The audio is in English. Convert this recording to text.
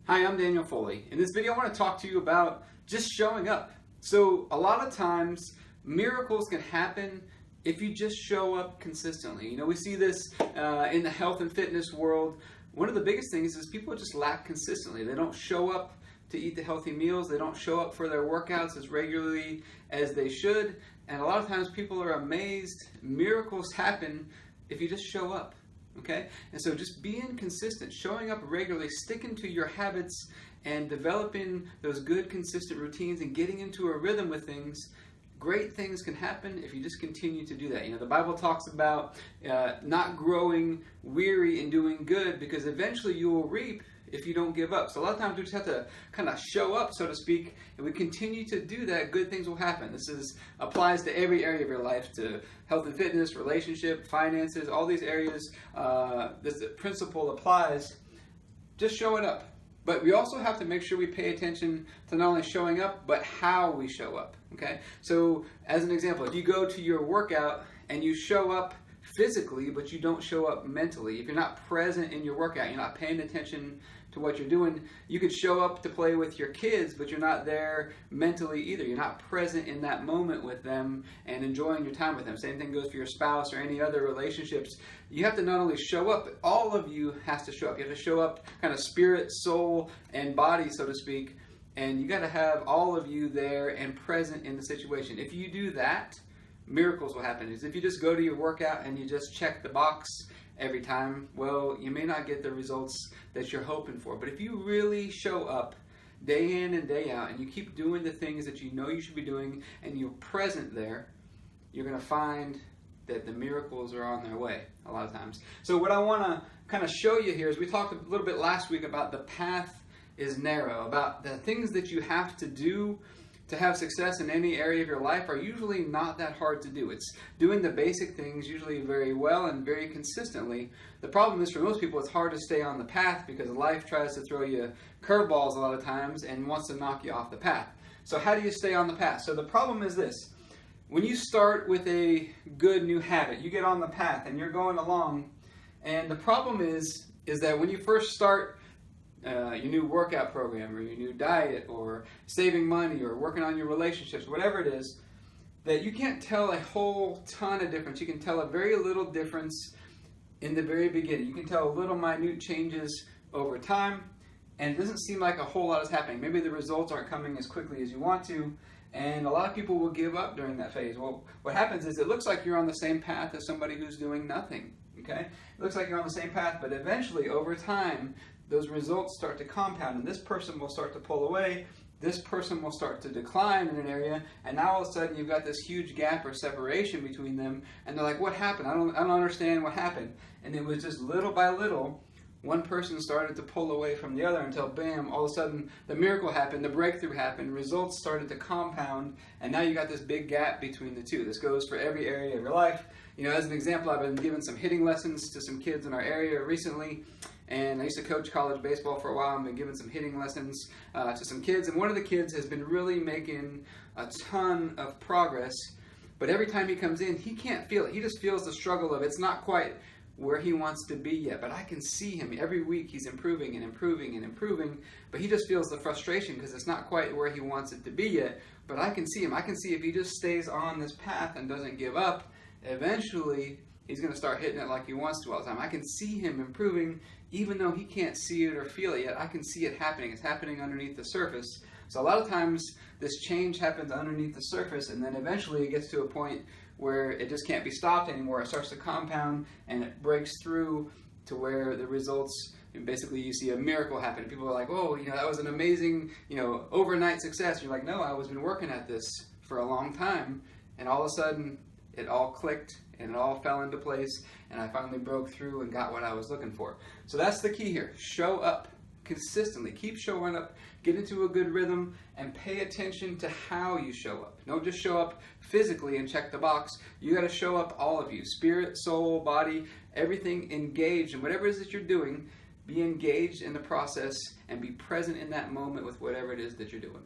Hi, I'm Daniel Foley. In this video, I want to talk to you about just showing up. So a lot of times, miracles can happen if you just show up consistently. You know, we see this in the health and fitness world. One of the biggest things is people just lack consistently. They don't show up to eat the healthy meals. They don't show up for their workouts as regularly as they should. And a lot of times people are amazed. Miracles happen if you just show up. Okay? And so just being consistent, showing up regularly, sticking to your habits and developing those good consistent routines and getting into a rhythm with things, great things can happen if you just continue to do that. You know, the Bible talks about not growing weary in doing good, because eventually you will reap if you don't give up. So a lot of times we just have to kind of show up, so to speak, and we continue to do that, good things will happen. This applies to every area of your life, to health and fitness, relationship, finances, all these areas. This principle applies. Just showing up. But we also have to make sure we pay attention to not only showing up, but how we show up. Okay? So as an example, if you go to your workout and you show up physically, but you don't show up mentally, if you're not present in your workout, you're not paying attention to what you're doing, you could show up to play with your kids, but you're not there mentally either. You're not present in that moment with them and enjoying your time with them. Same thing goes for your spouse or any other relationships. You have to not only show up, but all of you has to show up. You have to show up kind of spirit, soul, and body, so to speak, and you got to have all of you there and present in the situation. If you do that, miracles will happen. If you just go to your workout and you just check the box every time, well, you may not get the results that you're hoping for. But if you really show up day in and day out and you keep doing the things that you know you should be doing and you're present there, you're going to find that the miracles are on their way a lot of times. So what I want to kind of show you here is, we talked a little bit last week about the path is narrow, about the things that you have to do to have success in any area of your life are usually not that hard to do. It's doing the basic things usually very well and very consistently. The problem is, for most people, it's hard to stay on the path because life tries to throw you curveballs a lot of times and wants to knock you off the path. So how do you stay on the path? So the problem is this. When you start with a good new habit, you get on the path and you're going along, and the problem is that when you first start your new workout program or your new diet or saving money or working on your relationships, whatever it is, that you can't tell a whole ton of difference. You can tell a very little difference in the very beginning. You can tell little minute changes over time, and it doesn't seem like a whole lot is happening. Maybe the results aren't coming as quickly as you want to, and a lot of people will give up during that phase. Well, what happens is it looks like you're on the same path as somebody who's doing nothing. Okay? It looks like you're on the same path, but eventually, over time, those results start to compound, and this person will start to pull away, this person will start to decline in an area, and now all of a sudden you've got this huge gap or separation between them, and they're like, what happened? I don't understand what happened. And it was just little by little, one person started to pull away from the other until, bam, all of a sudden the miracle happened, the breakthrough happened, results started to compound, and now you got this big gap between the two. This goes for every area of your life. You know, as an example, I've been giving some hitting lessons to some kids in our area recently, and I used to coach college baseball for a while. I've been giving some hitting lessons to some kids, and one of the kids has been really making a ton of progress, but every time he comes in, he can't feel it. He just feels the struggle of it's not quite where he wants to be yet, but I can see him every week. He's improving and improving and improving, but he just feels the frustration because it's not quite where he wants it to be yet. But I can see him. I can see if he just stays on this path and doesn't give up, eventually he's going to start hitting it like he wants to all the time. I can see him improving, even though he can't see it or feel it yet. I can see it happening. It's happening underneath the surface. So a lot of times this change happens underneath the surface, and then eventually it gets to a point where it just can't be stopped anymore. It starts to compound and it breaks through to where the results, and basically you see a miracle happen. People are like, oh, you know, that was an amazing, you know, overnight success. You're like, no, I was been working at this for a long time, and all of a sudden it all clicked and it all fell into place, and I finally broke through and got what I was looking for. So that's the key here. Show up consistently. Keep showing up. Get into a good rhythm and pay attention to how you show up. Don't just show up physically and check the box. You got to show up, all of you. Spirit, soul, body, everything engaged. And whatever it is that you're doing, be engaged in the process and be present in that moment with whatever it is that you're doing.